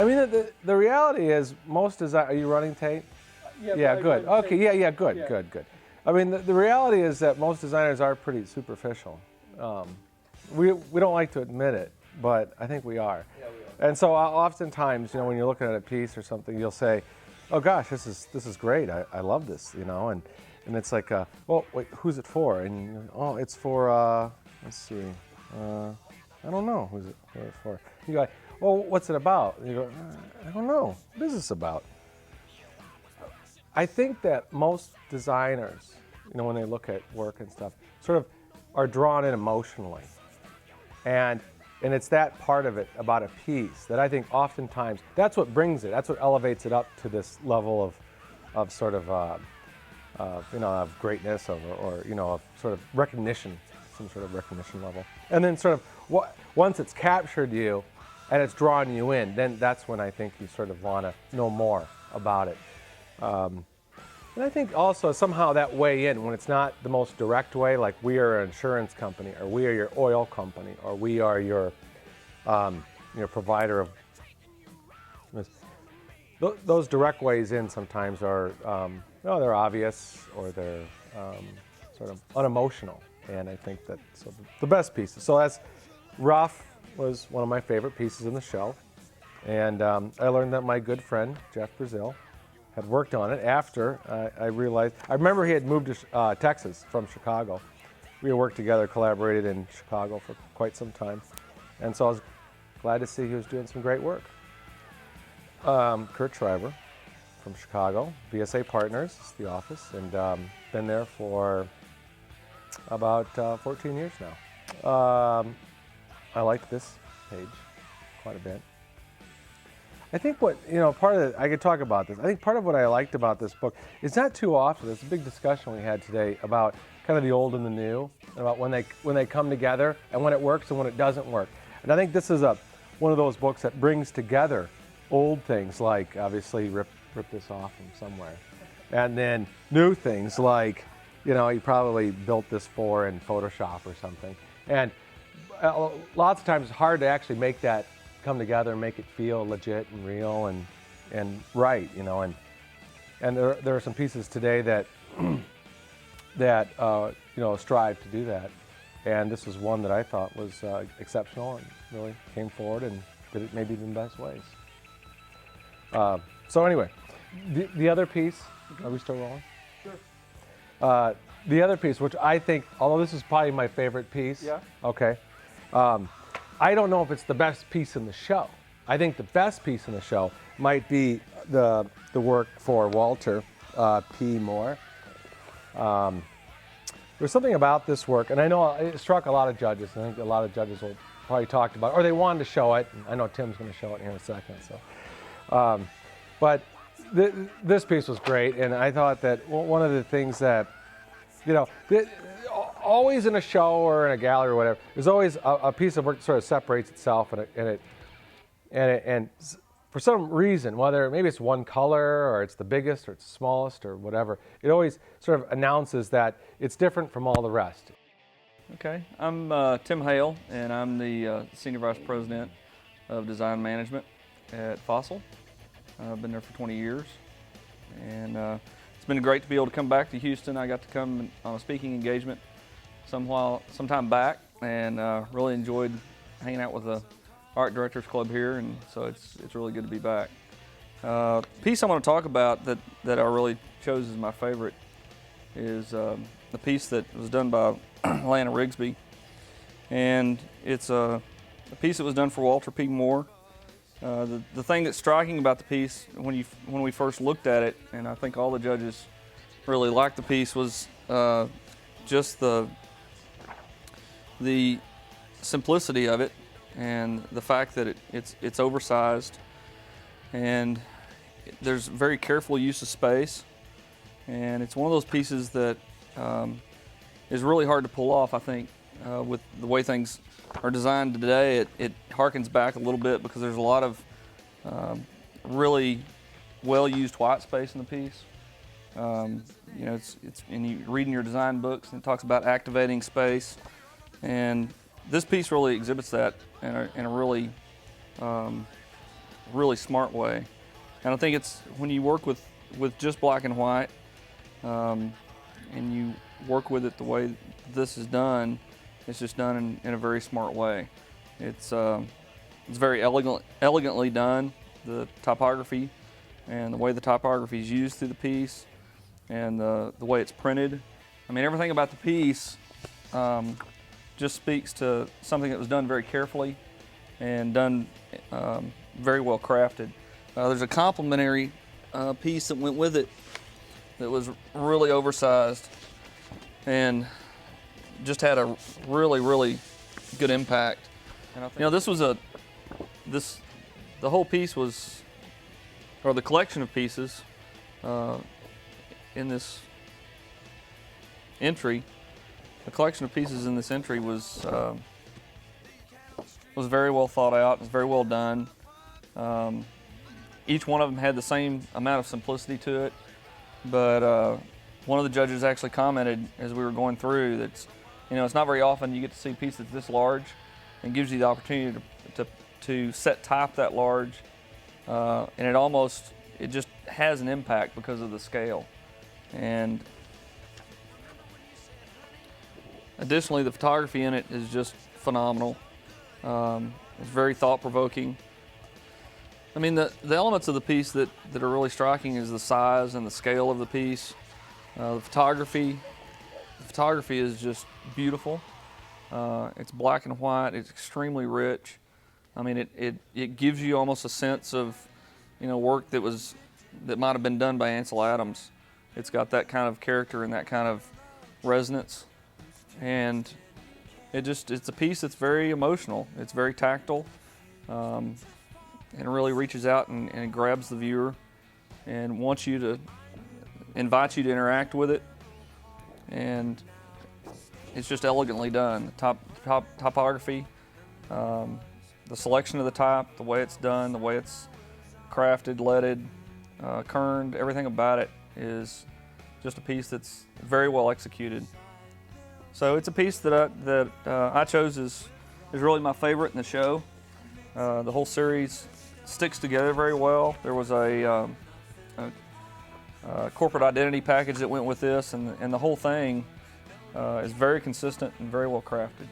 mean, the reality is most are you running, Tate? Yeah, good. Okay, yeah, good. I mean, the reality is that most designers are pretty superficial. We don't like to admit it, but I think we are. Yeah, we are. And so oftentimes, when you're looking at a piece or something, you'll say, "Oh gosh, this is great. I love this," and it's like, "Well, wait, who's it for?" And oh, it's for let's see, I don't know who's it for. You go, "Well, what's it about?" And you go, "I don't know. What is this about?" I think that most designers, when they look at work and stuff, sort of are drawn in emotionally. And it's that part of it about a piece that I think oftentimes, that's what brings it, that's what elevates it up to this level of sort of, of greatness or of sort of recognition, some sort of recognition level. And then sort of, once it's captured you and it's drawn you in, then that's when I think you sort of want to know more about it. And I think also somehow that way in, when it's not the most direct way, like we are an insurance company, or we are your oil company, or we are your provider of, those direct ways in sometimes are, they're obvious, or they're sort of unemotional. And I think that's the best pieces. So that's Rough was one of my favorite pieces in the show. And I learned that my good friend, Jeff Brazil, had worked on it after I realized. I remember he had moved to Texas from Chicago. We had worked together, collaborated in Chicago for quite some time. And so I was glad to see he was doing some great work. Kurt Schreiber from Chicago, VSA Partners, the office, and been there for about 14 years now. I liked this page quite a bit. I think what, part of it, I could talk about this. I think part of what I liked about this book is not too often. There's a big discussion we had today about kind of the old and the new, about when they come together and when it works and when it doesn't work. And I think this is one of those books that brings together old things, like obviously rip this off from somewhere, and then new things like, you probably built this in Photoshop or something. And lots of times it's hard to actually make that come together and make it feel legit and real and right, and there are some pieces today that strive to do that, and this was one that I thought was exceptional and really came forward and did it maybe in the best ways. So anyway, the other piece, are we still rolling? Sure. The other piece, which I think, although this is probably my favorite piece, Yeah. Okay. I don't know if it's the best piece in the show. I think the best piece in the show might be the work for Walter P. Moore. There's something about this work, and I know it struck a lot of judges. I think a lot of judges will probably talk about it, or they wanted to show it. I know Tim's going to show it here in a second. So, but this piece was great, and I thought that one of the things that, always in a show or in a gallery or whatever, there's always a piece of work that sort of separates itself, and for some reason, whether maybe it's one color or it's the biggest or it's the smallest or whatever, it always sort of announces that it's different from all the rest. Okay, I'm Tim Hale, and I'm the Senior Vice President of Design Management at Fossil. I've been there for 20 years, and it's been great to be able to come back to Houston. I got to come on a speaking engagement sometime back, and really enjoyed hanging out with the Art Directors Club here, and so it's really good to be back. Piece I want to talk about that I really chose as my favorite is the piece that was done by Lana Rigsby, and it's a piece that was done for Walter P. Moore. The thing that's striking about the piece when we first looked at it, and I think all the judges really liked the piece, was just the simplicity of it, and the fact that it's oversized, and there's very careful use of space, and it's one of those pieces that is really hard to pull off. I think with the way things are designed today, it harkens back a little bit because there's a lot of really well-used white space in the piece. It's and you reading your design books, and it talks about activating space, and this piece really exhibits that in a really really smart way. And I think it's when you work with just black and white, and you work with it the way this is done, it's just done in a very smart way. It's very elegantly done, the typography, and the way the typography is used through the piece, and the way it's printed. I mean, everything about the piece just speaks to something that was done very carefully and done very well crafted. There's a complimentary piece that went with it that was really oversized and just had a really good impact. And I think, this was the whole piece was, or the collection of pieces in this entry. The collection of pieces in this entry was very well thought out. It was very well done. Each one of them had the same amount of simplicity to it, but one of the judges actually commented as we were going through that, it's not very often you get to see a piece that's this large and gives you the opportunity to set type that large, and it just has an impact because of the scale. And additionally, the photography in it is just phenomenal. It's very thought-provoking. I mean, the elements of the piece that are really striking is the size and the scale of the piece. The photography is just beautiful. It's black and white. It's extremely rich. I mean, it gives you almost a sense of, work that might have been done by Ansel Adams. It's got that kind of character and that kind of resonance, and it's a piece that's very emotional. It's very tactile, and it really reaches out and grabs the viewer and invites you to interact with it. And it's just elegantly done. The typography, the selection of the type, the way it's done, the way it's crafted, leaded, kerned, everything about it is just a piece that's very well executed. So it's a piece that I chose is really my favorite in the show. The whole series sticks together very well. There was a corporate identity package that went with this, and the whole thing is very consistent and very well crafted.